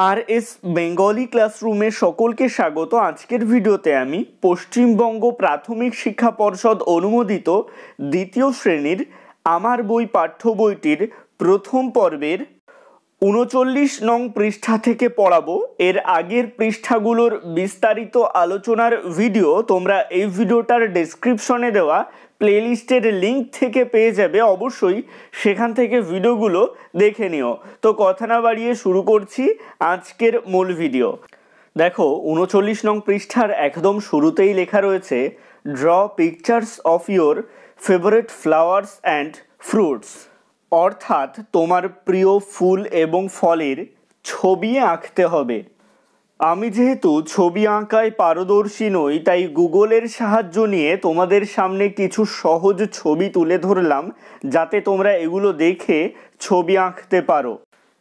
আর S Bengali ক্লাসরুমে সকলকে স্বাগত। আজকের ভিডিওতে আমি পশ্চিমবঙ্গ প্রাথমিক শিক্ষা পর্ষদ অনুমোদিত দ্বিতীয় শ্রেণীর আমার বই পাঠ্য বইটির প্রথম পর্বের ৩৯ নং পৃষ্ঠা থেকে পড়াবো। এর আগের পৃষ্ঠাগুলোর বিস্তারিত আলোচনার ভিডিও তোমরা এই ভিডিওটার ডেসক্রিপশনে দেওয়া প্লেলিস্টের লিঙ্ক থেকে পেয়ে যাবে। অবশ্যই সেখান থেকে ভিডিওগুলো দেখে নিও। তো কথা না বাড়িয়ে শুরু করছি আজকের মূল ভিডিও। দেখো ৩৯ নং পৃষ্ঠার একদম শুরুতেই লেখা রয়েছে draw pictures of your favourite flowers and fruits, অর্থাৎ তোমার প্রিয় ফুল এবং ফলের ছবি আঁকতে হবে। আমি যেহেতু ছবি আঁকায় পারদর্শী নই, তাই গুগলের সাহায্য নিয়ে তোমাদের সামনে কিছু সহজ ছবি তুলে ধরলাম, যাতে তোমরা এগুলো দেখে ছবি আঁকতে পারো।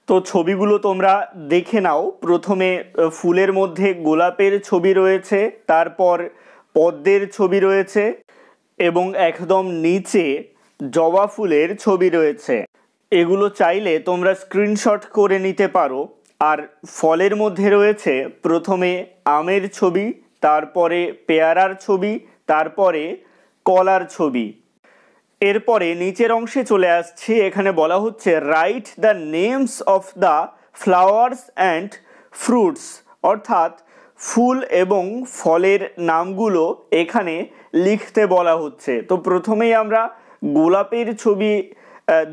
তো ছবিগুলো তোমরা দেখে নাও। প্রথমে ফুলের মধ্যে গোলাপের ছবি রয়েছে, তারপর পদ্মের ছবি রয়েছে এবং একদম নিচে জবা ফুলের ছবি রয়েছে। এগুলো চাইলে তোমরা স্ক্রিনশট করে নিতে পারো। আর ফলের মধ্যে রয়েছে প্রথমে আমের ছবি, তারপরে পেয়ারার ছবি, তারপরে কলার ছবি। এরপরে নিচের অংশে চলে আসছি। এখানে বলা হচ্ছে write the names of the flowers and fruits, অর্থাৎ ফুল এবং ফলের নামগুলো এখানে লিখতে বলা হচ্ছে। তো প্রথমেই আমরা গোলাপের ছবি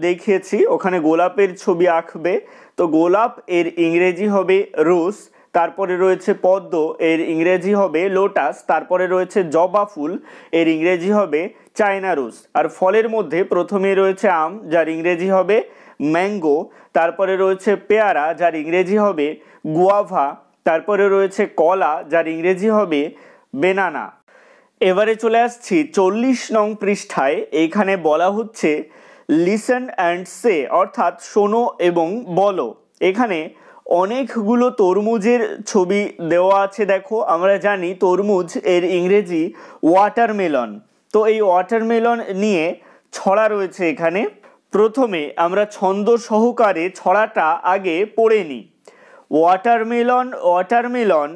দেখিয়েছি, ওখানে গোলাপের ছবি আঁকবে। তো গোলাপ এর ইংরেজি হবে রোজ, তারপরে রয়েছে পদ্ম, এর ইংরেজি হবে লোটাস, তারপরে রয়েছে জবা ফুল, এর ইংরেজি হবে চায়না রোজ। আর ফলের মধ্যে প্রথমে রয়েছে আম, যার ইংরেজি হবে ম্যাঙ্গো, তারপরে রয়েছে পেয়ারা, যার ইংরেজি হবে গুয়াভা, তারপরে রয়েছে কলা, যার ইংরেজি হবে বেনানা। এবারে চলে আসছি ৪০ নং পৃষ্ঠায়। এইখানে বলা হচ্ছে লিসেন অ্যান্ড সে, অর্থাৎ শোনো এবং বলো। এখানে অনেকগুলো তরমুজের ছবি দেওয়া আছে। দেখো, আমরা জানি তরমুজ এর ইংরেজি ওয়াটারমেলন। তো এই ওয়াটারমেলন নিয়ে ছড়া রয়েছে এখানে। প্রথমে আমরা ছন্দ সহকারে ছড়াটা আগে পড়ে নিই। Watermelon watermelon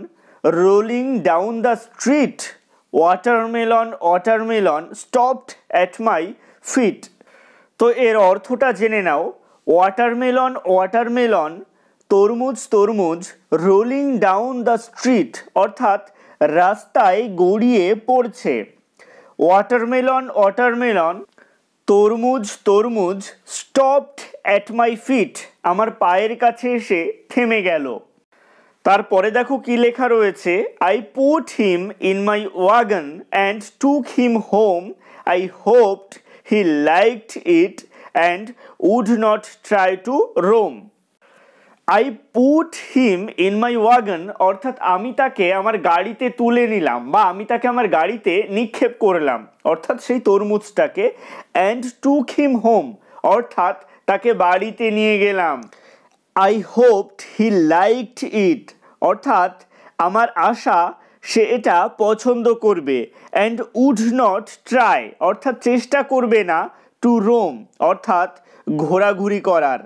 rolling down the street, watermelon watermelon stopped at my feet. তো এর অর্থটা জেনে নাও। ওয়াটারমেলন ওয়াটারমেলন তরমুজ তরমুজ রোলিং ডাউন দ্য স্ট্রিট, অর্থাৎ রাস্তায় গড়িয়ে পড়ছে। ওয়াটারমেলন ওয়াটারমেলন তরমুজ তরমুজ স্টপড অ্যাট মাই ফিট, আমার পায়ের কাছে এসে থেমে গেল। তারপরে দেখো কি লেখা রয়েছে, I put him in my wagon and took him home, I hopped he liked it and would not try to roam. I put him in my wagon, অর্থাৎ আমি তাকে আমার গাড়িতে তুলে নিলাম বা আমি তাকে আমার গাড়িতে নিক্ষেপ করলাম, অর্থাৎ সেই তরমুজটাকে। and took him home, অর্থাৎ তাকে বাড়িতে নিয়ে গেলাম। I hoped he liked it, অর্থাৎ আমার আশা সে এটা পছন্দ করবে। অ্যান্ড উড নট ট্রাই, অর্থাৎ চেষ্টা করবে না। টু রোম, অর্থাৎ ঘোরাঘুরি করার।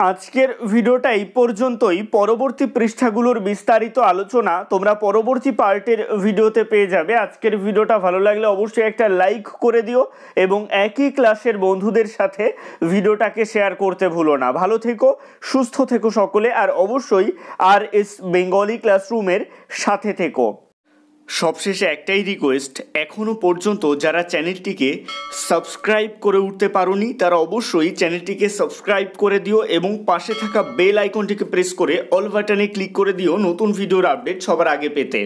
আজকের ভিডিওটা এই পর্যন্তই। পরবর্তী পৃষ্ঠাগুলোর বিস্তারিত আলোচনা তোমরা পরবর্তী পার্টের ভিডিওতে পেয়ে যাবে। আজকের ভিডিওটা ভালো লাগলে অবশ্যই একটা লাইক করে দিও এবং একই ক্লাসের বন্ধুদের সাথে ভিডিওটাকে শেয়ার করতে ভুলো না। ভালো থেকো, সুস্থ থেকো সকলে, আর অবশ্যই আর এস বেঙ্গলি ক্লাসরুমের সাথে থেকো। সবশেষে একটাই রিকোয়েস্ট, এখনও পর্যন্ত যারা চ্যানেলটিকে সাবস্ক্রাইব করে উঠতে পারোনি তারা অবশ্যই চ্যানেলটিকে সাবস্ক্রাইব করে দিও এবং পাশে থাকা বেল আইকনটিকে প্রেস করে অল বাটনে ক্লিক করে দিও নতুন ভিডিওর আপডেট সবার আগে পেতে।